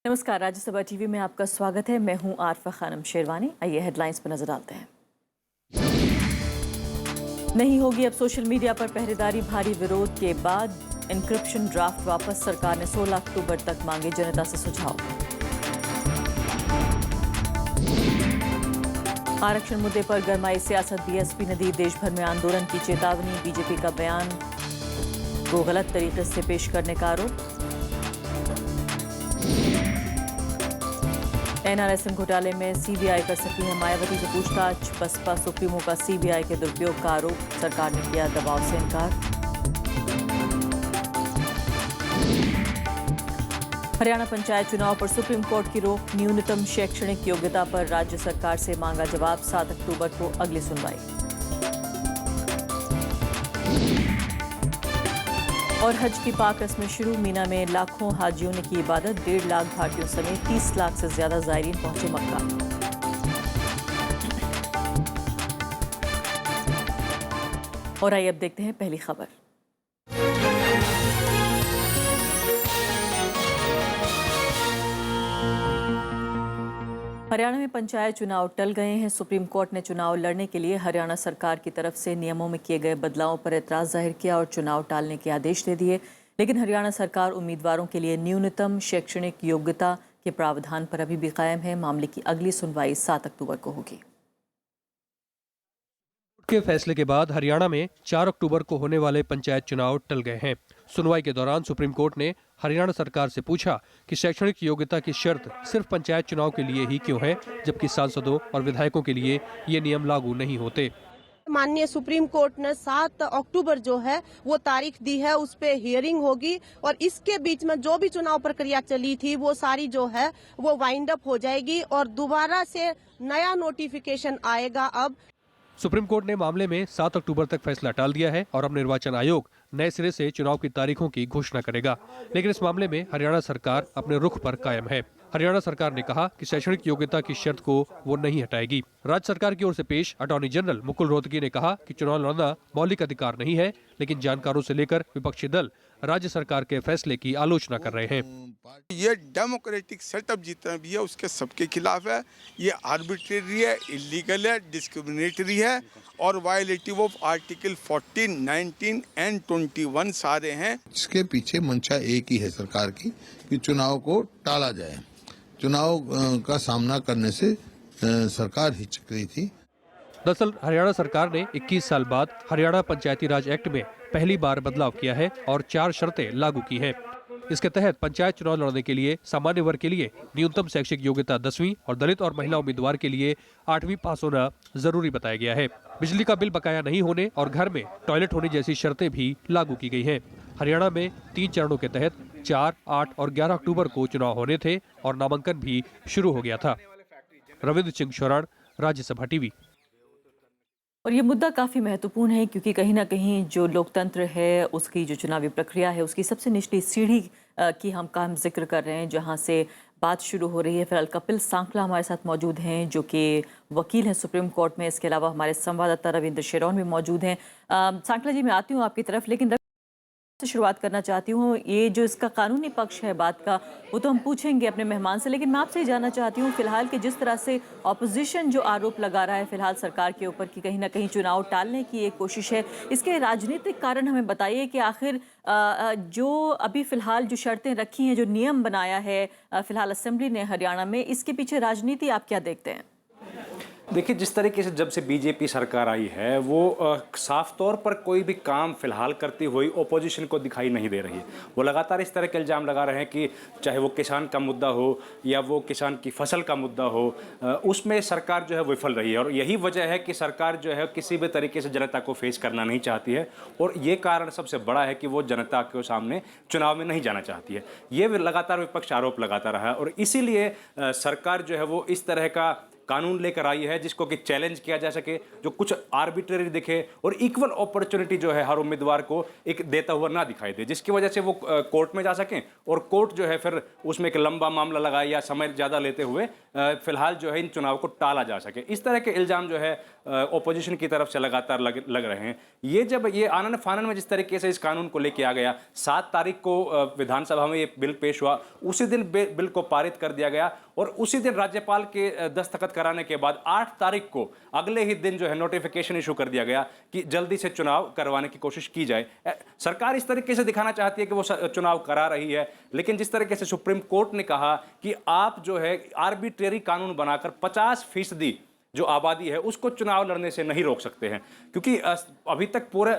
नमस्कार, राज्यसभा टीवी में आपका स्वागत है। मैं हूं आरफा खानम शेरवानी। आइए हेडलाइंस पर नजर डालते हैं। नहीं होगी अब सोशल मीडिया पर पहरेदारी, भारी विरोध के बाद एन्क्रिप्शन ड्राफ्ट वापस। सरकार ने 16 अक्टूबर तक मांगे जनता से सुझाव। आरक्षण मुद्दे पर गरमाई सियासत, बीएसपी ने दी देश भर में आंदोलन की चेतावनी। बीजेपी का बयान को गलत तरीके से पेश करने का आरोप। एनआरएसएम घोटाले में सीबीआई कर सकती है मायावती से पूछताछ। बसपा सुप्रीमो का सीबीआई के दुरुपयोग का आरोप, सरकार ने किया दबाव से इनकार। हरियाणा पंचायत चुनाव पर सुप्रीम कोर्ट की रोक, न्यूनतम शैक्षणिक योग्यता पर राज्य सरकार से मांगा जवाब। 7 अक्टूबर को अगली सुनवाई। और हज की पाक रस्में शुरू, मीना में लाखों हाजियों ने की इबादत। 1.5 लाख भारतीयों समेत 30 लाख से ज्यादा ज़ायरीन पहुंचे मक्का। और आइए अब देखते हैं पहली खबर। हरियाणा में पंचायत चुनाव टल गए हैं। सुप्रीम कोर्ट ने चुनाव लड़ने के लिए हरियाणा सरकार की तरफ से नियमों में किए गए बदलावों पर एतराज जाहिर किया और चुनाव टालने के आदेश दे दिए। लेकिन हरियाणा सरकार उम्मीदवारों के लिए न्यूनतम शैक्षणिक योग्यता के प्रावधान पर अभी भी कायम है। मामले की अगली सुनवाई 7 अक्टूबर को होगी। के फैसले के बाद हरियाणा में 4 अक्टूबर को होने वाले पंचायत चुनाव टल गए हैं। सुनवाई के दौरान सुप्रीम कोर्ट ने हरियाणा सरकार से पूछा कि शैक्षणिक योग्यता की शर्त सिर्फ पंचायत चुनाव के लिए ही क्यों है, जबकि सांसदों और विधायकों के लिए ये नियम लागू नहीं होते। माननीय सुप्रीम कोर्ट ने 7 अक्टूबर जो है वो तारीख दी है, उस पे हियरिंग होगी और इसके बीच में जो भी चुनाव प्रक्रिया चली थी वो सारी जो है वो वाइंड अप हो जाएगी और दोबारा से नया नोटिफिकेशन आएगा। अब सुप्रीम कोर्ट ने मामले में 7 अक्टूबर तक फैसला टाल दिया है और अब निर्वाचन आयोग नए सिरे से चुनाव की तारीखों की घोषणा करेगा। लेकिन इस मामले में हरियाणा सरकार अपने रुख पर कायम है। हरियाणा सरकार ने कहा कि शैक्षणिक योग्यता की शर्त को वो नहीं हटाएगी। राज्य सरकार की ओर से पेश अटॉर्नी जनरल मुकुल रोहतगी ने कहा कि चुनाव लड़ना मौलिक अधिकार नहीं है, लेकिन जानकारों से लेकर विपक्षी दल राज्य सरकार के फैसले की आलोचना कर रहे हैं। ये डेमोक्रेटिक सेटअप जितना भी है उसके सबके खिलाफ है। ये आर्बिट्रेरी है, इलीगल है, डिस्क्रिमिनेटरी है और वायलेटिव ऑफ आर्टिकल 14, 19 एंड 21 सारे हैं। इसके पीछे मंशा एक ही है सरकार की कि चुनाव को टाला जाए। चुनाव का सामना करने से सरकार हिचक रही थी। दरअसल हरियाणा सरकार ने 21 साल बाद हरियाणा पंचायती राज एक्ट में पहली बार बदलाव किया है और 4 शर्तें लागू की हैं। इसके तहत पंचायत चुनाव लड़ने के लिए सामान्य वर्ग के लिए न्यूनतम शैक्षिक योग्यता 10वीं और दलित और महिला उम्मीदवार के लिए 8वीं पास होना जरूरी बताया गया है। बिजली का बिल बकाया नहीं होने और घर में टॉयलेट होने जैसी शर्तें भी लागू की गई हैं। हरियाणा में 3 चरणों के तहत 4, 8 और 11 अक्टूबर को चुनाव होने थे और नामांकन भी शुरू हो गया था। रविंद्र सिंह शोराण, राज्यसभा टीवी। और ये मुद्दा काफ़ी महत्वपूर्ण है क्योंकि कहीं ना कहीं जो लोकतंत्र है, उसकी जो चुनावी प्रक्रिया है, उसकी सबसे निचली सीढ़ी की हम जिक्र कर रहे हैं, जहां से बात शुरू हो रही है। फिलहाल कपिल सांकला हमारे साथ मौजूद हैं, जो कि वकील हैं सुप्रीम कोर्ट में। इसके अलावा हमारे संवाददाता रविंद्र शेरौन भी मौजूद हैं। सांकला जी, मैं आती हूँ आपकी तरफ, लेकिन से शुरुआत करना चाहती हूँ। ये जो इसका कानूनी पक्ष है बात का, वो तो हम पूछेंगे अपने मेहमान से, लेकिन मैं आपसे जानना चाहती हूँ फिलहाल कि जिस तरह से ऑपोजिशन जो आरोप लगा रहा है फिलहाल सरकार के ऊपर कि कहीं ना कहीं चुनाव टालने की एक कोशिश है, इसके राजनीतिक कारण हमें बताइए कि आखिर जो अभी फिलहाल जो शर्तें रखी हैं, जो नियम बनाया है फिलहाल असेंबली ने हरियाणा में, इसके पीछे राजनीति आप क्या देखते हैं? देखिए, जिस तरीके से जब से बीजेपी सरकार आई है वो साफ तौर पर कोई भी काम फिलहाल करती हुई ओपोजिशन को दिखाई नहीं दे रही है। वो लगातार इस तरह के इल्ज़ाम लगा रहे हैं कि चाहे वो किसान का मुद्दा हो या वो किसान की फसल का मुद्दा हो, उसमें सरकार जो है विफल रही है और यही वजह है कि सरकार जो है किसी भी तरीके से जनता को फेस करना नहीं चाहती है और ये कारण सबसे बड़ा है कि वो जनता के सामने चुनाव में नहीं जाना चाहती है। ये लगातार विपक्ष आरोप लगाता रहा है और इसीलिए सरकार जो है वो इस तरह का कानून लेकर आई है जिसको कि चैलेंज किया जा सके, जो कुछ आर्बिट्रेरी दिखे और इक्वल अपॉर्चुनिटी जो है हर उम्मीदवार को एक देता हुआ ना दिखाई दे, जिसकी वजह से वो कोर्ट में जा सकें और कोर्ट जो है फिर उसमें एक लंबा मामला लगाए या समय ज़्यादा लेते हुए फिलहाल जो है इन चुनाव को टाला जा सके। इस तरह के इल्ज़ाम जो है ओपोजिशन की तरफ से लगातार लग रहे हैं। ये जब ये आनन फानन में जिस तरीके से इस कानून को लेके आ गया, 7 तारीख को विधानसभा में ये बिल पेश हुआ, उसी दिन बिल को पारित कर दिया गया और उसी दिन राज्यपाल के दस्तखत कराने के बाद 8 तारीख को अगले ही दिन जो है नोटिफिकेशन इशू कर दिया गया कि जल्दी से चुनाव करवाने की कोशिश की जाए। सरकार इस तरीके से दिखाना चाहती है कि वो चुनाव करा रही है, लेकिन जिस तरीके से सुप्रीम कोर्ट ने कहा कि आप जो है आर्बिट्रेरी कानून बनाकर 50% जो आबादी है उसको चुनाव लड़ने से नहीं रोक सकते हैं, क्योंकि अभी तक पूरे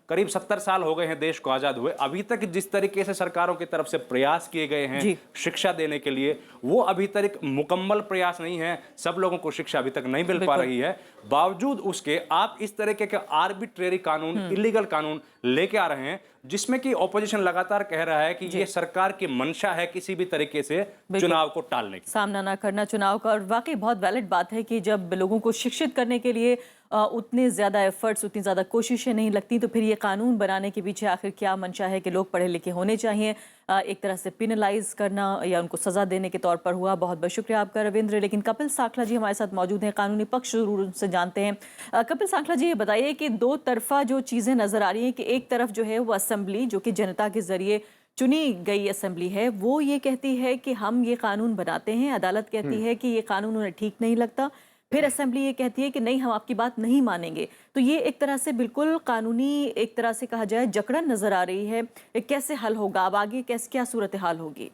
करीब 70 साल हो गए हैं देश को आज़ाद हुए। अभी तक जिस तरीके से सरकारों की तरफ से प्रयास किए गए हैं शिक्षा देने के लिए, वो अभी तक मुकम्मल प्रयास नहीं है। सब लोगों को शिक्षा अभी तक नहीं मिल पा रही है। बावजूद उसके आप इस तरीके के आर्बिट्रेरी कानून, इलीगल कानून लेके आ रहे हैं, जिसमें कि ऑपोजिशन लगातार कह रहा है कि ये सरकार की मंशा है किसी भी तरीके से चुनाव को टालने की, सामना ना करना चुनाव का। और वाकई बहुत वैलिड बात है कि जब लोगों को शिक्षित करने के लिए उतने ज़्यादा एफर्ट्स, उतनी ज़्यादा कोशिशें नहीं लगती, तो फिर ये कानून बनाने के पीछे आखिर क्या मंशा है कि लोग पढ़े लिखे होने चाहिए, एक तरह से पिनलाइज करना या उनको सज़ा देने के तौर पर हुआ। बहुत बहुत शुक्रिया आपका रविंद्र। लेकिन कपिल सांखला जी हमारे साथ मौजूद हैं, कानूनी पक्ष जरूर उनसे जानते हैं। कपिल सांखला जी, ये बताइए कि दो तरफा जो चीज़ें नज़र आ रही हैं कि एक तरफ जो है वो असेंबली, जो कि जनता के ज़रिए चुनी गई असेंबली है, वो ये कहती है कि हम ये कानून बनाते हैं, अदालत कहती है कि ये कानून उन्हें ठीक नहीं लगता, फिर असेंबली ये कहती है कि नहीं, हम आपकी बात नहीं मानेंगे। तो ये एक तरह से बिल्कुल कानूनी, एक तरह से कहा जाए, जकड़न नजर आ रही है। कैसे हल होगा अब आगे, कैसे क्या सूरत हाल होगी?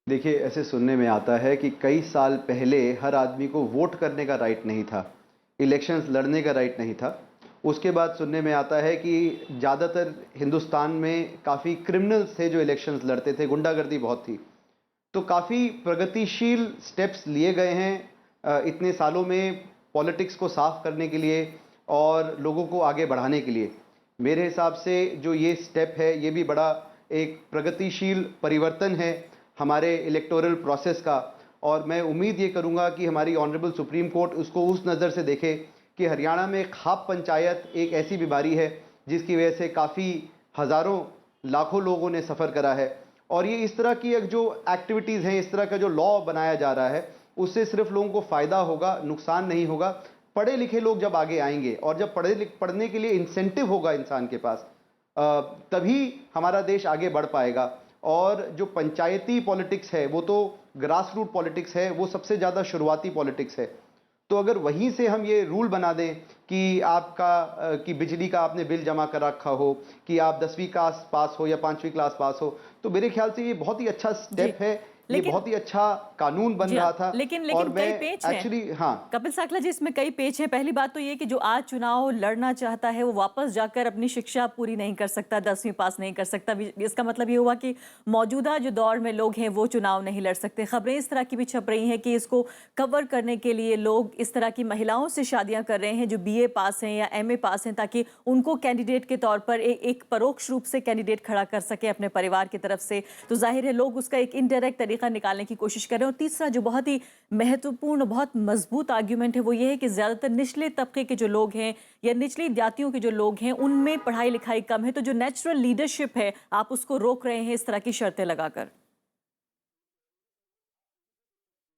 देखिए, ऐसे सुनने में आता है कि कई साल पहले हर आदमी को वोट करने का राइट नहीं था, इलेक्शंस लड़ने का राइट नहीं था। उसके बाद सुनने में आता है कि ज़्यादातर हिंदुस्तान में काफ़ी क्रिमिनल्स थे जो इलेक्शंस लड़ते थे, गुंडागर्दी बहुत थी। तो काफ़ी प्रगतिशील स्टेप्स लिए गए हैं इतने सालों में पॉलिटिक्स को साफ करने के लिए और लोगों को आगे बढ़ाने के लिए। मेरे हिसाब से जो ये स्टेप है, ये भी बड़ा एक प्रगतिशील परिवर्तन है हमारे इलेक्टोरल प्रोसेस का। और मैं उम्मीद ये करूँगा कि हमारी ऑनरेबल सुप्रीम कोर्ट उसको उस नज़र से देखे कि हरियाणा में खाप पंचायत एक ऐसी बीमारी है जिसकी वजह से काफ़ी हज़ारों लाखों लोगों ने सफ़र करा है। और ये इस तरह की जो एक्टिविटीज़ हैं, इस तरह का जो लॉ बनाया जा रहा है, उससे सिर्फ लोगों को फ़ायदा होगा, नुकसान नहीं होगा। पढ़े लिखे लोग जब आगे आएंगे और जब पढ़ने के लिए इंसेंटिव होगा इंसान के पास, तभी हमारा देश आगे बढ़ पाएगा। और जो पंचायती पॉलिटिक्स है वो तो ग्रास रूट पॉलिटिक्स है, वो सबसे ज़्यादा शुरुआती पॉलिटिक्स है। तो अगर वहीं से हम ये रूल बना दें कि कि बिजली का आपने बिल जमा कर रखा हो, कि आप 10वीं क्लास पास हो या 5वीं क्लास पास हो, तो मेरे ख्याल से ये बहुत ही अच्छा स्टेप है, ये बहुत ही अच्छा कानून बन रहा था। लेकिन और कई पेच हैं। एक्चुअली कपिल सांखला जी, इसमें कई पेच हैं। पहली बात तो ये कि जो आज चुनाव लड़ना चाहता है वो वापस जाकर अपनी शिक्षा पूरी नहीं कर सकता, 10वीं पास नहीं कर सकता। इसका मतलब ये हुआ कि मौजूदा जो दौर में लोग हैं वो चुनाव नहीं लड़ सकते। खबरें इस तरह की भी छप रही हैं कि इसको कवर करने के लिए लोग इस तरह की महिलाओं से शादियां कर रहे हैं जो BA पास हैं या MA पास हैं, ताकि उनको कैंडिडेट के तौर पर एक परोक्ष रूप से कैंडिडेट खड़ा कर सके अपने परिवार की तरफ से। तो जाहिर है लोग उसका एक इनडायरेक्ट तरीका निकालने की कोशिश कर रहे हैं। और तीसरा जो बहुत ही महत्वपूर्ण, बहुत मजबूत आर्ग्यूमेंट है, वो ये है कि ज्यादातर निचले तबके के जो लोग हैं या निचली जातियों के जो लोग हैं उनमें पढ़ाई लिखाई कम है, तो जो नेचुरल लीडरशिप है आप उसको रोक रहे हैं इस तरह की शर्तें लगाकर।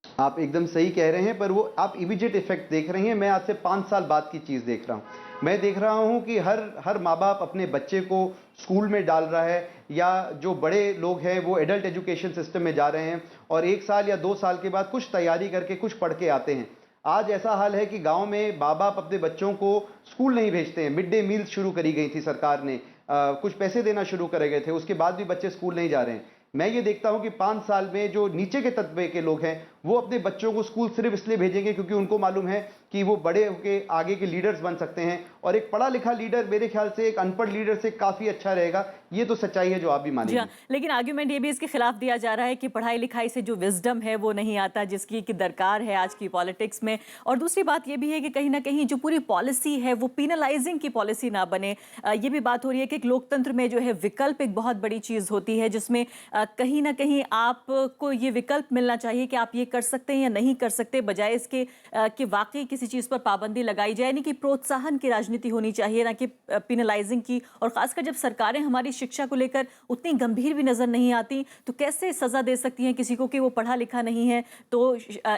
आप एकदम सही कह रहे हैं, पर वो आप इमीडिएट इफेक्ट देख रहे हैं। मैं आज से 5 साल बाद की चीज़ देख रहा हूँ। मैं देख रहा हूँ कि हर माँ बाप अपने बच्चे को स्कूल में डाल रहा है, या जो बड़े लोग हैं वो एडल्ट एजुकेशन सिस्टम में जा रहे हैं और 1 साल या 2 साल के बाद कुछ तैयारी करके कुछ पढ़ के आते हैं। आज ऐसा हाल है कि गांव में माँ बाप अपने बच्चों को स्कूल नहीं भेजते हैं। मिड डे मील शुरू करी गई थी सरकार ने, कुछ पैसे देना शुरू करे गए थे, उसके बाद भी बच्चे स्कूल नहीं जा रहे हैं। मैं ये देखता हूं कि 5 साल में जो नीचे के तबके के लोग हैं वो अपने बच्चों को स्कूल सिर्फ इसलिए भेजेंगे क्योंकि उनको मालूम है कि वो बड़े होकर आगे के लीडर्स बन सकते हैं, और एक पढ़ा लिखा लीडर मेरे ख्याल से एक अनपढ़ लीडर से काफी अच्छा रहेगा। ये तो सच्चाई है जो आप भी जी मानेंगे। हाँ, लेकिन आर्ग्यूमेंट ये भी इसके खिलाफ दिया जा रहा है कि पढ़ाई लिखाई से जो विजडम है वो नहीं आता जिसकी की दरकार है आज की पॉलिटिक्स में। और दूसरी बात ये भी है कि कहीं ना कहीं जो पूरी पॉलिसी है वो पीनलाइजिंग की पॉलिसी ना बने। ये भी बात हो रही है कि एक लोकतंत्र में जो है विकल्प एक बहुत बड़ी चीज़ होती है, जिसमें कहीं ना कहीं आपको ये विकल्प मिलना चाहिए कि आप ये कर सकते हैं या नहीं कर सकते, बजाय इसके कि वाकई किसी चीज़ पर पाबंदी लगाई जाए। यानी कि प्रोत्साहन की राजनीति होनी चाहिए, ना कि पीनलाइजिंग की। और खासकर जब सरकारें हमारी शिक्षा को लेकर उतनी गंभीर भी नजर नहीं आती तो कैसे सजा दे सकती हैं किसी को कि वो पढ़ा लिखा नहीं है, तो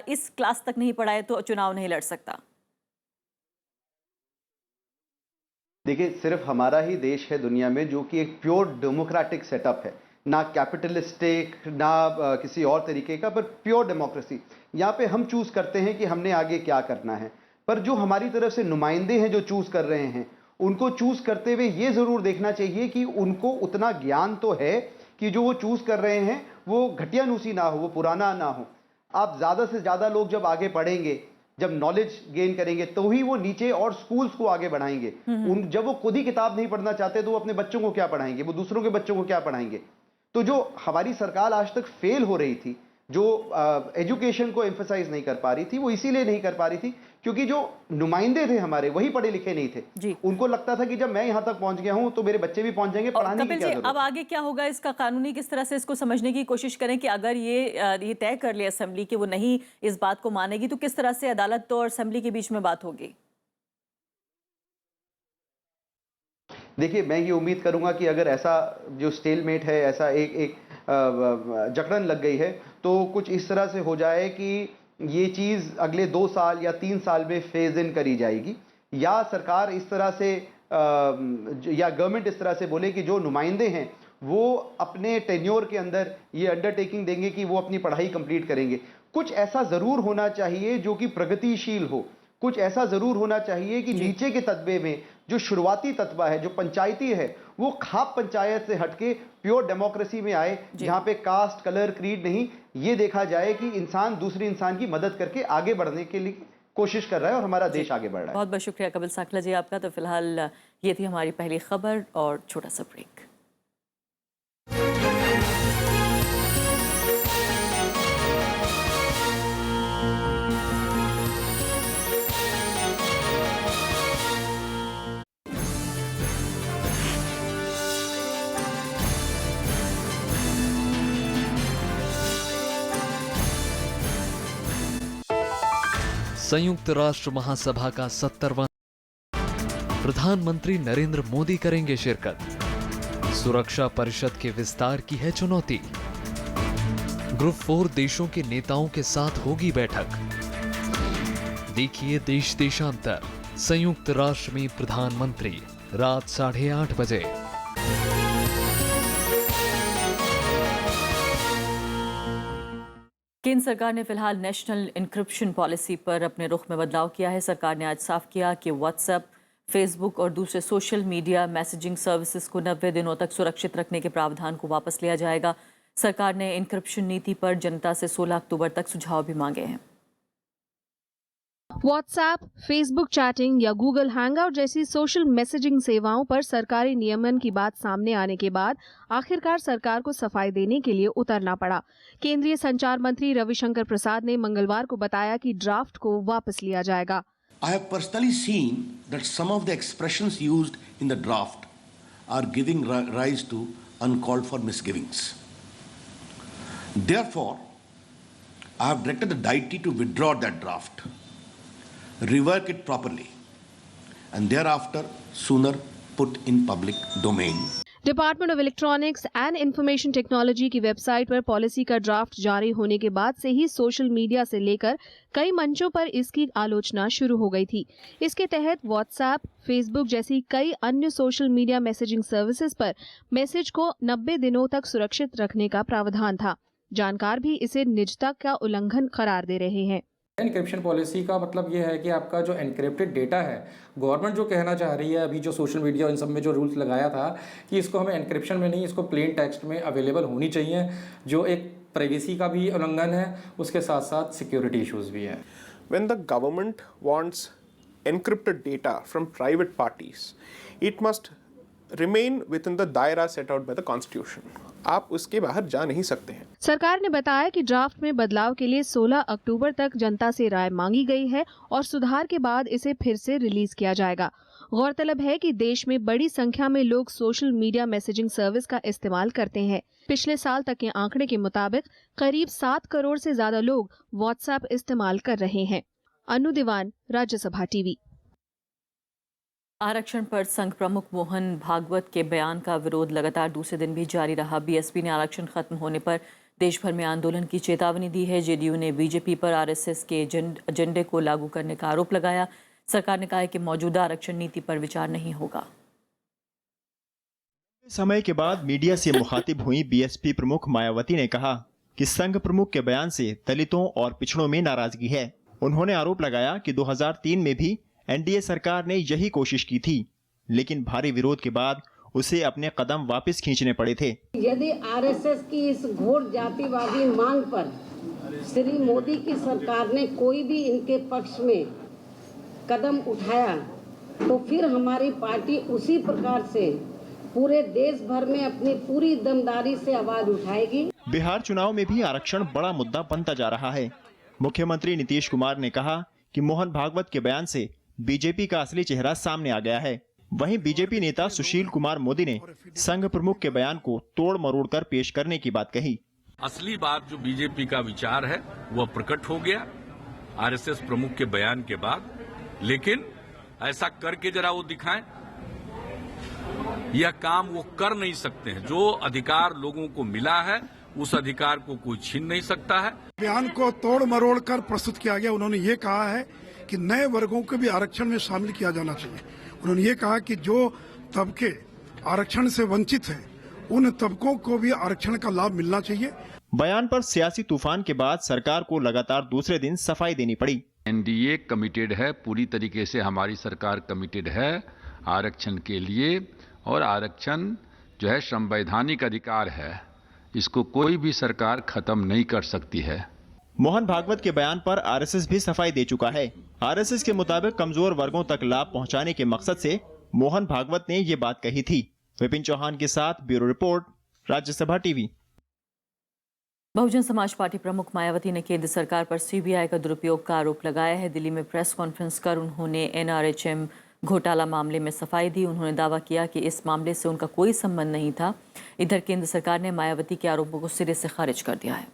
इस क्लास तक नहीं पढ़ा है तो चुनाव नहीं लड़ सकता। देखिए, सिर्फ हमारा ही देश है दुनिया में जो कि एक प्योर डेमोक्रेटिक सेटअप है, ना कैपिटलिस्टिक ना किसी और तरीके का, पर प्योर डेमोक्रेसी। यहाँ पे हम चूज करते हैं कि हमने आगे क्या करना है, पर जो हमारी तरफ से नुमाइंदे हैं जो चूज कर रहे हैं, उनको चूज करते हुए ये जरूर देखना चाहिए कि उनको उतना ज्ञान तो है कि जो वो चूज कर रहे हैं वो घटियानुसी ना हो, वो पुराना ना हो। आप ज्यादा से ज्यादा लोग जब आगे पढ़ेंगे, जब नॉलेज गेन करेंगे, तो ही वो नीचे और स्कूल्स को आगे बढ़ाएंगे। जब वो खुद ही किताब नहीं पढ़ना चाहते तो वो अपने बच्चों को क्या पढ़ाएंगे, वो दूसरों के बच्चों को क्या पढ़ाएंगे। तो जो हमारी सरकार आज तक फेल हो रही थी, जो एजुकेशन को एम्फसाइज नहीं कर पा रही थी, वो इसीलिए नहीं कर पा रही थी क्योंकि जो नुमाइंदे थे हमारे वही पढ़े लिखे नहीं थे। उनको लगता था कि जब मैं यहां तक पहुंच गया हूं तो मेरे बच्चे भी पहुंच जाएंगे, पढ़ाने की क्या जरूरत। अब आगे क्या होगा इसका कानूनी, किस तरह से इसको समझने की कोशिश करें कि अगर ये तय कर ले असेंबली कि वो नहीं इस बात को मानेगी, तो किस तरह से अदालत और असेंबली के बीच में बात होगी? देखिए, मैं ये उम्मीद करूंगा कि अगर ऐसा जो स्टेलमेट है, ऐसा एक जकड़न लग गई है, तो कुछ इस तरह से हो जाए कि ये चीज़ अगले 2 साल या 3 साल में फेज इन करी जाएगी, या सरकार इस तरह से या गवर्नमेंट इस तरह से बोले कि जो नुमाइंदे हैं वो अपने टेन्योर के अंदर ये अंडरटेकिंग देंगे कि वो अपनी पढ़ाई कंप्लीट करेंगे। कुछ ऐसा ज़रूर होना चाहिए जो कि प्रगतिशील हो, कुछ ऐसा ज़रूर होना चाहिए कि नीचे के तत्वे में जो शुरुआती तत्वा है, जो पंचायती है, वो खाप पंचायत से हटके प्योर डेमोक्रेसी में आए, जहां पे कास्ट, कलर, क्रीड नहीं, ये देखा जाए कि इंसान दूसरे इंसान की मदद करके आगे बढ़ने के लिए कोशिश कर रहा है और हमारा देश आगे बढ़ रहा है। बहुत बहुत शुक्रिया कपिल साकला जी आपका। तो फिलहाल ये थी हमारी पहली खबर और छोटा सा ब्रेक। संयुक्त राष्ट्र महासभा का 70वां प्रधानमंत्री नरेंद्र मोदी करेंगे शिरकत। सुरक्षा परिषद के विस्तार की है चुनौती। ग्रुप 4 देशों के नेताओं के साथ होगी बैठक। देखिए देश देशांतर, संयुक्त राष्ट्र में प्रधानमंत्री, रात 8:30 बजे। केंद्र सरकार ने फिलहाल नेशनल इंक्रिप्शन पॉलिसी पर अपने रुख में बदलाव किया है। सरकार ने आज साफ किया कि व्हाट्सएप, फेसबुक और दूसरे सोशल मीडिया मैसेजिंग सर्विसेज को 90 दिनों तक सुरक्षित रखने के प्रावधान को वापस लिया जाएगा। सरकार ने इंक्रिप्शन नीति पर जनता से 16 अक्टूबर तक सुझाव भी मांगे हैं। व्हाट्सएप, फेसबुक चैटिंग या गूगल हैंगआउट जैसी सोशल मैसेजिंग सेवाओं पर सरकारी नियमन की बात सामने आने के बाद आखिरकार सरकार को सफाई देने के लिए उतरना पड़ा। केंद्रीय संचार मंत्री रविशंकर प्रसाद ने मंगलवार को बताया कि ड्राफ्ट को वापस लिया जाएगा। I have personally seen that some of the expressions used in the draft are giving rise to uncalled for misgivings. Therefore, I have directed the deity to withdraw that draft, rework it properly, and thereafter sooner put in public domain. Department of electronics and information technology की website पर policy का draft जारी होने के बाद से ही social media से लेकर कई मंचों पर इसकी आलोचना शुरू हो गई थी। इसके तहत व्हाट्सएप, फेसबुक जैसी कई अन्य सोशल मीडिया मैसेजिंग सर्विसेज पर मैसेज को 90 दिनों तक सुरक्षित रखने का प्रावधान था। जानकार भी इसे निजता का उल्लंघन करार दे रहे हैं। एनक्रिप्शन पॉलिसी का मतलब ये है कि आपका जो एनक्रिप्टेड डेटा है, गवर्नमेंट जो कहना चाह रही है अभी जो सोशल मीडिया इन सब में जो रूल्स लगाया था कि इसको हमें एनक्रिप्शन में नहीं, इसको प्लेन टेक्स्ट में अवेलेबल होनी चाहिए, जो एक प्राइवेसी का भी उल्लंघन है, उसके साथ साथ सिक्योरिटी इश्यूज भी है। When the government wants encrypted data from private parties, it must remain within the daira set out by the Constitution. आप उसके बाहर जा नहीं सकते हैं। सरकार ने बताया कि ड्राफ्ट में बदलाव के लिए 16 अक्टूबर तक जनता से राय मांगी गई है और सुधार के बाद इसे फिर से रिलीज किया जाएगा। गौरतलब है कि देश में बड़ी संख्या में लोग सोशल मीडिया मैसेजिंग सर्विस का इस्तेमाल करते हैं। पिछले साल तक के आंकड़े के मुताबिक करीब 7 करोड़ से ज्यादा लोग व्हाट्सएप इस्तेमाल कर रहे हैं। अनु दीवान, राज्यसभा टीवी। आरक्षण पर संघ प्रमुख मोहन भागवत के बयान का विरोध लगातार दूसरे दिन भी जारी रहा। बीएसपी ने आरक्षण खत्म होने पर देश भर में आंदोलन की चेतावनी दी है। जेडीयू ने बीजेपी पर आरएसएस के एजेंडे को लागू करने का आरोप लगाया। सरकार ने कहा है कि मौजूदा आरक्षण नीति पर विचार नहीं होगा। समय के बाद मीडिया से मुखातिब हुई बीएसपी प्रमुख मायावती ने कहा कि संघ प्रमुख के बयान से दलितों और पिछड़ों में नाराजगी है। उन्होंने आरोप लगाया कि 2003 में भी एनडीए सरकार ने यही कोशिश की थी, लेकिन भारी विरोध के बाद उसे अपने कदम वापस खींचने पड़े थे। यदि आरएसएस की इस घोर जातिवादी मांग पर श्री मोदी की सरकार ने कोई भी इनके पक्ष में कदम उठाया तो फिर हमारी पार्टी उसी प्रकार से पूरे देश भर में अपनी पूरी दमदारी से आवाज उठाएगी। बिहार चुनाव में भी आरक्षण बड़ा मुद्दा बनता जा रहा है। मुख्यमंत्री नीतीश कुमार ने कहा कि मोहन भागवत के बयान से बीजेपी का असली चेहरा सामने आ गया है। वहीं बीजेपी नेता सुशील कुमार मोदी ने संघ प्रमुख के बयान को तोड़ मरोड़ कर पेश करने की बात कही। असली बात जो बीजेपी का विचार है वह प्रकट हो गया आरएसएस प्रमुख के बयान के बाद, लेकिन ऐसा करके जरा वो दिखाएं। यह काम वो कर नहीं सकते हैं। जो अधिकार लोगों को मिला है उस अधिकार को कोई छीन नहीं सकता है। बयान को तोड़ मरोड़ कर प्रस्तुत किया गया। उन्होंने ये कहा है कि नए वर्गों को भी आरक्षण में शामिल किया जाना चाहिए। उन्होंने ये कहा कि जो तबके आरक्षण से वंचित हैं, उन तबकों को भी आरक्षण का लाभ मिलना चाहिए। बयान पर सियासी तूफान के बाद सरकार को लगातार दूसरे दिन सफाई देनी पड़ी। एनडीए कमिटेड है, पूरी तरीके से हमारी सरकार कमिटेड है आरक्षण के लिए, और आरक्षण जो है संवैधानिक अधिकार है, इसको कोई भी सरकार खत्म नहीं कर सकती है। मोहन भागवत के बयान पर आरएसएस भी सफाई दे चुका है। आरएसएस के मुताबिक कमजोर वर्गों तक लाभ पहुंचाने के मकसद से मोहन भागवत ने ये बात कही थी। विपिन चौहान के साथ bureau report, Rajya Sabha TV. Bahujan Samaj party प्रमुख मायावती ने केंद्र सरकार पर सीबीआई का दुरुपयोग का आरोप लगाया है। दिल्ली में प्रेस कॉन्फ्रेंस कर उन्होंने एनआरएचएम घोटाला मामले में सफाई दी। उन्होंने दावा किया कि इस मामले से उनका कोई संबंध नहीं था। इधर केंद्र सरकार ने मायावती के आरोपों को सिरे से खारिज कर दिया है।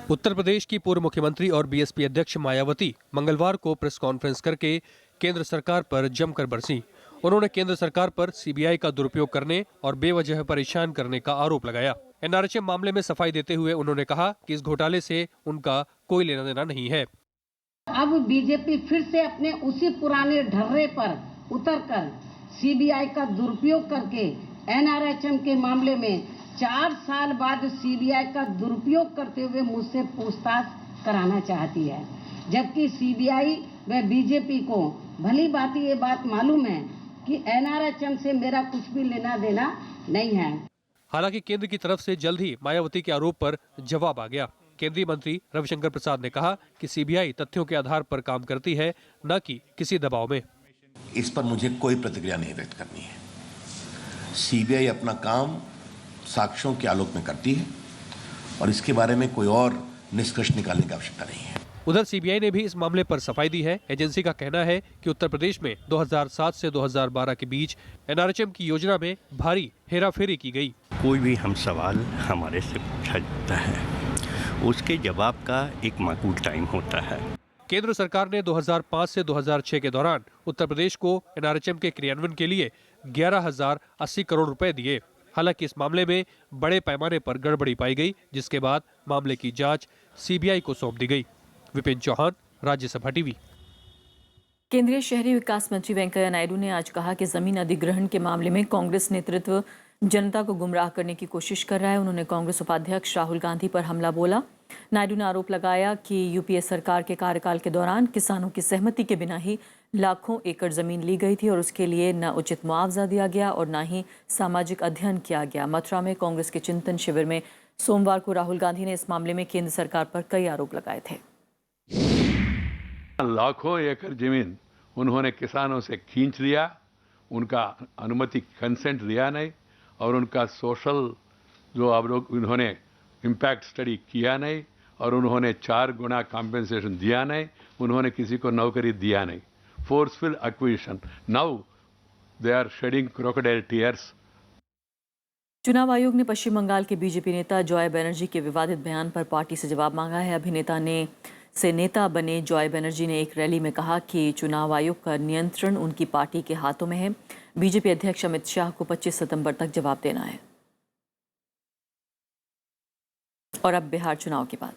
उत्तर प्रदेश की पूर्व मुख्यमंत्री और बीएसपी अध्यक्ष मायावती मंगलवार को प्रेस कॉन्फ्रेंस करके केंद्र सरकार पर जमकर बरसीं। उन्होंने केंद्र सरकार पर सीबीआई का दुरुपयोग करने और बेवजह परेशान करने का आरोप लगाया। एनआरएचएम मामले में सफाई देते हुए उन्होंने कहा कि इस घोटाले से उनका कोई लेना देना नहीं है। अब बीजेपी फिर से अपने उसी पुराने ढर्रे पर उतरकर सीबीआई का दुरुपयोग करके एनआरएचएम के मामले में 4 साल बाद सीबीआई का दुरुपयोग करते हुए मुझसे पूछताछ कराना चाहती है, जबकि सीबीआई व बीजेपी को भली भांति ये बात मालूम है कि एनआरएचएम से मेरा कुछ भी लेना देना नहीं है। हालांकि केंद्र की तरफ से जल्द ही मायावती के आरोप पर जवाब आ गया। केंद्रीय मंत्री रविशंकर प्रसाद ने कहा कि सीबीआई तथ्यों के आधार पर काम करती है, न कि किसी दबाव में। इस पर मुझे कोई प्रतिक्रिया नहीं व्यक्त करनी है। सीबीआई अपना काम साक्ष्यों के आलोक में करती है और इसके बारे में कोई और निष्कर्ष निकालने की आवश्यकता नहीं है। उधर सीबीआई ने भी इस मामले पर सफाई दी है। एजेंसी का कहना है कि उत्तर प्रदेश में 2007 से 2012 के बीच एनआरएचएम की योजना में भारी हेराफेरी की गई। कोई भी हम सवाल हमारे से पूछा जाता है, उसके जवाब का एक माकूल टाइम होता है। केंद्र सरकार ने 2005 से 2006 के दौरान उत्तर प्रदेश को एनआरएचएम के क्रियान्वयन के लिए 11,080 करोड़ रुपए दिए। हालांकि इस मामले में बड़े पैमाने पर गड़बड़ी पाई गई, जिसके बाद मामले की जांच सीबीआई को सौंप दी गई। विपिन चौहान, राज्यसभा टीवी। केंद्रीय शहरी विकास मंत्री वेंकैया नायडू ने आज कहा कि जमीन अधिग्रहण के मामले में कांग्रेस नेतृत्व जनता को गुमराह करने की कोशिश कर रहा है। उन्होंने कांग्रेस उपाध्यक्ष राहुल गांधी पर हमला बोला। नायडू ने आरोप लगाया कि यूपीए सरकार के कार्यकाल के दौरान किसानों की सहमति के बिना ही लाखों एकड़ जमीन ली गई थी और उसके लिए न उचित मुआवजा दिया गया और न ही सामाजिक अध्ययन किया गया। मथुरा में कांग्रेस के चिंतन शिविर में सोमवार को राहुल गांधी ने इस मामले में केंद्र सरकार पर कई आरोप लगाए थे। लाखों एकड़ जमीन उन्होंने किसानों से खींच लिया, उनका अनुमति कंसेंट दिया नहीं और उनका सोशल जो आप लोग उन्होंने इम्पैक्ट स्टडी किया नहीं और उन्होंने 4 गुना कॉम्पेंसेशन दिया नहीं, उन्होंने किसी को नौकरी दिया नहीं। Forceful acquisition, now they are shedding crocodile tears. चुनाव आयोग ने पश्चिम बंगाल के बीजेपी नेता जॉय बनर्जी के विवादित बयान पर पार्टी से जवाब मांगा है। अभिनेता से नेता बने जॉय बनर्जी ने एक रैली में कहा कि चुनाव आयोग का नियंत्रण उनकी पार्टी के हाथों में है। बीजेपी अध्यक्ष अमित शाह को 25 सितंबर तक जवाब देना है। और अब बिहार चुनाव के बाद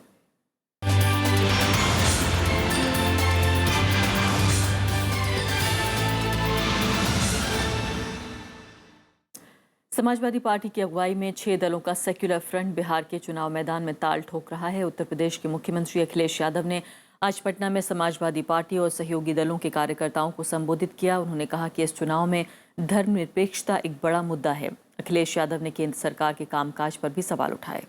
समाजवादी पार्टी की अगुवाई में 6 दलों का सेक्युलर फ्रंट बिहार के चुनाव मैदान में ताल ठोक रहा है। उत्तर प्रदेश के मुख्यमंत्री अखिलेश यादव ने आज पटना में समाजवादी पार्टी और सहयोगी दलों के कार्यकर्ताओं को संबोधित किया। उन्होंने कहा कि इस चुनाव में धर्मनिरपेक्षता एक बड़ा मुद्दा है। अखिलेश यादव ने केंद्र सरकार के कामकाज पर भी सवाल उठाए।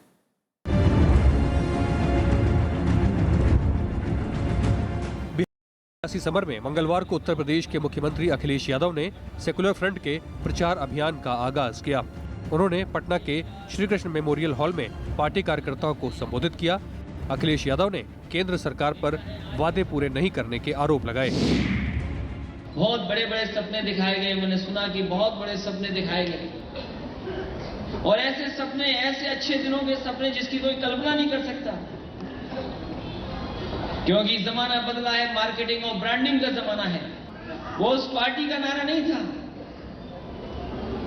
सियासी समर में मंगलवार को उत्तर प्रदेश के मुख्यमंत्री अखिलेश यादव ने सेकुलर फ्रंट के प्रचार अभियान का आगाज किया। उन्होंने पटना के श्री कृष्ण मेमोरियल हॉल में पार्टी कार्यकर्ताओं को संबोधित किया। अखिलेश यादव ने केंद्र सरकार पर वादे पूरे नहीं करने के आरोप लगाए। बहुत बड़े बड़े सपने दिखाए गए, मैंने सुना कि बहुत बड़े सपने दिखाए गए और ऐसे सपने, ऐसे अच्छे दिनों के सपने जिसकी कोई कल्पना नहीं कर सकता, क्योंकि जमाना बदला है, मार्केटिंग और ब्रांडिंग का जमाना है। वो उस पार्टी का नारा नहीं था,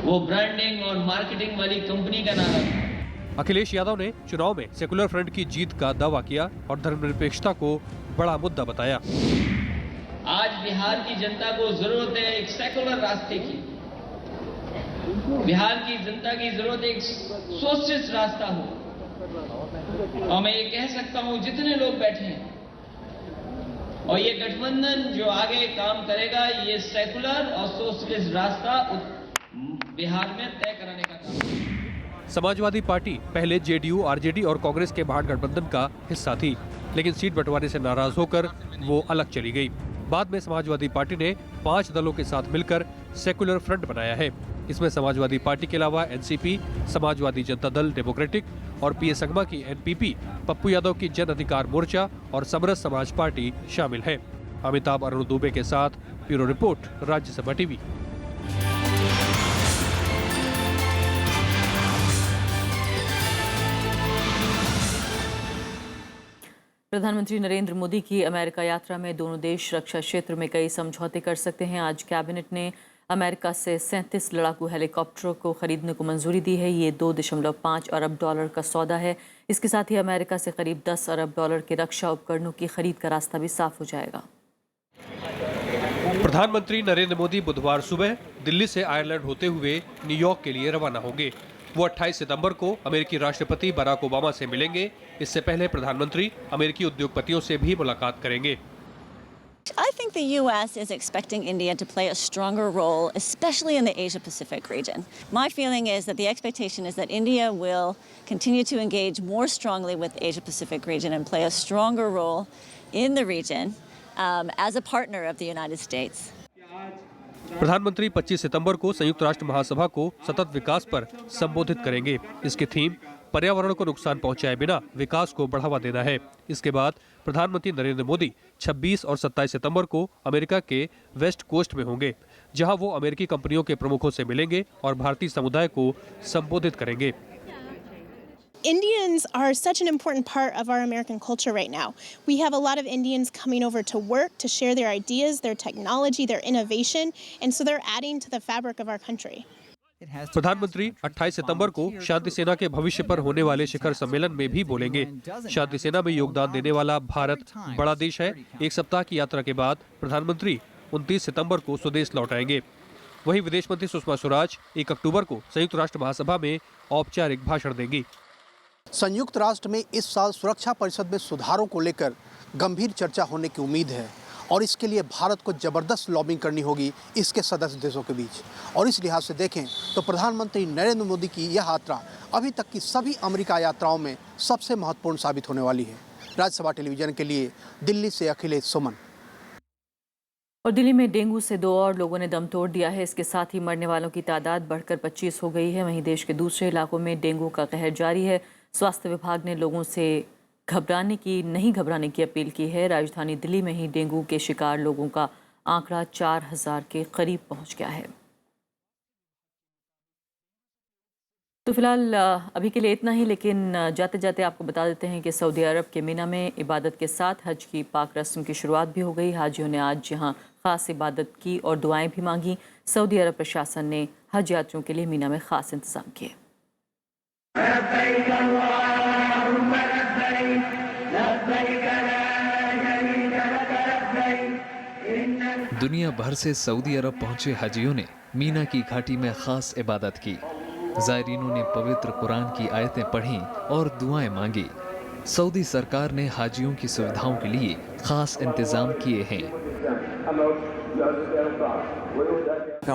वो ब्रांडिंग और मार्केटिंग वाली कंपनी का नारा था। अखिलेश यादव ने चुनाव में सेकुलर फ्रंट की जीत का दावा किया और धर्मनिरपेक्षता को बड़ा मुद्दा बताया। आज बिहार की जनता को जरूरत है एक सेकुलर रास्ते की। बिहार की जनता की जरूरत एक सोशलिस्ट रास्ता हो। और मैं ये कह सकता हूँ जितने लोग बैठे हैं और ये गठबंधन जो आगे काम करेगा, ये सेकुलर और सोशलिस्ट रास्ता बिहार में तय कराने का काम। समाजवादी पार्टी पहले जेडीयू, आरजेडी और कांग्रेस के महागठबंधन का हिस्सा थी, लेकिन सीट बंटवारे से नाराज होकर वो अलग चली गई। बाद में समाजवादी पार्टी ने 5 दलों के साथ मिलकर सेकुलर फ्रंट बनाया है। इसमें समाजवादी पार्टी के अलावा एनसीपी, समाजवादी जनता दल डेमोक्रेटिक और पीएस संगमा की एनपीपी, पप्पू यादव की जन अधिकार मोर्चा और समरस समाज पार्टी शामिल है। अमिताभ अरुण दुबे के साथ ब्यूरो रिपोर्ट, राज्यसभा टीवी। प्रधानमंत्री नरेंद्र मोदी की अमेरिका यात्रा में दोनों देश रक्षा क्षेत्र में कई समझौते कर सकते हैं। आज कैबिनेट ने अमेरिका से 37 लड़ाकू हेलीकॉप्टरों को खरीदने को मंजूरी दी है। ये $2.5 अरब का सौदा है। इसके साथ ही अमेरिका से करीब $10 अरब के रक्षा उपकरणों की खरीद का रास्ता भी साफ हो जाएगा। प्रधानमंत्री नरेंद्र मोदी बुधवार सुबह दिल्ली से आयरलैंड होते हुए न्यूयॉर्क के लिए रवाना होंगे। वो 28 सितंबर को अमेरिकी राष्ट्रपति बराक ओबामा से मिलेंगे। इससे पहले प्रधानमंत्री अमेरिकी उद्योगपतियों से भी मुलाकात करेंगे। I think the U.S. is expecting India to play a stronger role, especially in the Asia-Pacific region. My feeling is that the expectation is that India will continue to engage more strongly with the Asia-Pacific region and play a stronger role in the region as a partner of the United States. प्रधानमंत्री 25 सितंबर को संयुक्त राष्ट्र महासभा को सतत विकास पर संबोधित करेंगे। इसकी थीम पर्यावरण को नुकसान पहुंचाए बिना विकास को बढ़ावा देना है। इसके बाद प्रधानमंत्री नरेंद्र मोदी 26 और 27 सितंबर को अमेरिका के वेस्ट कोस्ट में होंगे, जहां वो अमेरिकी कंपनियों के प्रमुखों से मिलेंगे और भारतीय समुदाय को संबोधित करेंगे। Indians are such an important part of our American culture right now. We have a lot of Indians coming over to work, to share their ideas, their technology, their innovation, and so they're adding to the fabric of our country. प्रधानमंत्री 28 सितंबर को शांति सेना के भविष्य पर होने वाले शिखर सम्मेलन में भी बोलेंगे। शांति सेना में योगदान देने वाला भारत बड़ा देश है। एक सप्ताह की यात्रा के बाद प्रधानमंत्री 29 सितंबर को स्वदेश लौट आएंगे। वहीं विदेश मंत्री सुषमा स्वराज 1 अक्टूबर को संयुक्त राष्ट्र महासभा में औपचारिक भाषण देंगी। संयुक्त राष्ट्र में इस साल सुरक्षा परिषद में सुधारों को लेकर गंभीर चर्चा होने की उम्मीद है और इसके लिए भारत को जबरदस्त लॉबिंग करनी होगी इसके सदस्य देशों के बीच। और इस लिहाज से देखें तो प्रधानमंत्री नरेंद्र मोदी की यह यात्रा अभी तक की सभी अमेरिका यात्राओं में सबसे महत्वपूर्ण साबित होने वाली है। राज्यसभा टेलीविजन के लिए दिल्ली से अखिलेश सुमन। और दिल्ली में डेंगू से 2 और लोगों ने दम तोड़ दिया है। इसके साथ ही मरने वालों की तादाद बढ़कर 25 हो गई है। वहीं देश के दूसरे इलाकों में डेंगू का कहर जारी है। स्वास्थ्य विभाग ने लोगों से नहीं घबराने की अपील की है। राजधानी दिल्ली में ही डेंगू के शिकार लोगों का आंकड़ा 4000 के करीब पहुंच गया है। तो फिलहाल अभी के लिए इतना ही, लेकिन जाते जाते आपको बता देते हैं कि सऊदी अरब के मीना में इबादत के साथ हज की पाक रस्म की शुरुआत भी हो गई। हाजियों ने आज यहां खास इबादत की और दुआएं भी मांगी। सऊदी अरब प्रशासन ने हज यात्रियों के लिए मीना में खास इंतजाम किए। दुनिया भर से सऊदी अरब पहुंचे हाजियों ने मीना की घाटी में खास इबादत की। जायरीनों ने पवित्र कुरान की आयतें पढ़ी और दुआएं मांगी। सऊदी सरकार ने हाजियों की सुविधाओं के लिए खास इंतजाम किए हैं।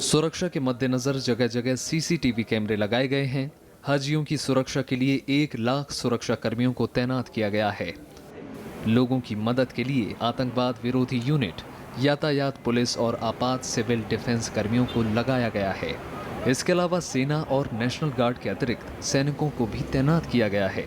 सुरक्षा के मद्देनजर जगह जगह सीसीटीवी कैमरे लगाए गए हैं। हाजियों की सुरक्षा के लिए 1 लाख सुरक्षा कर्मियों को तैनात किया गया है। लोगों की मदद के लिए आतंकवाद विरोधी यूनिट, यातायात पुलिस और आपात सिविल डिफेंस कर्मियों को लगाया गया है। इसके अलावा सेना और नेशनल गार्ड के अतिरिक्त सैनिकों को भी तैनात किया गया है।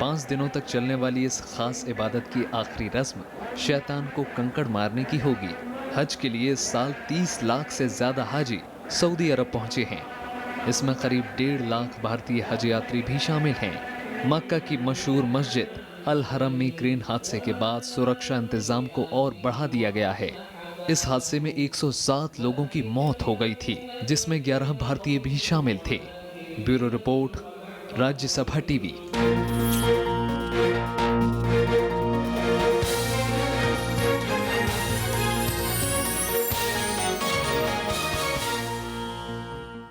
5 दिनों तक चलने वाली इस खास इबादत की आखिरी रस्म शैतान को कंकड़ मारने की होगी। हज के लिए इस साल 30 लाख से ज्यादा हाजी सऊदी अरब पहुंचे हैं। इसमें करीब 1.5 लाख भारतीय हज यात्री भी शामिल हैं। मक्का की मशहूर मस्जिद अल हरम में क्रेन हादसे के बाद सुरक्षा इंतजाम को और बढ़ा दिया गया है। इस हादसे में 107 लोगों की मौत हो गई थी, जिसमें 11 भारतीय भी शामिल थे। Bureau report, Rajya Sabha TV.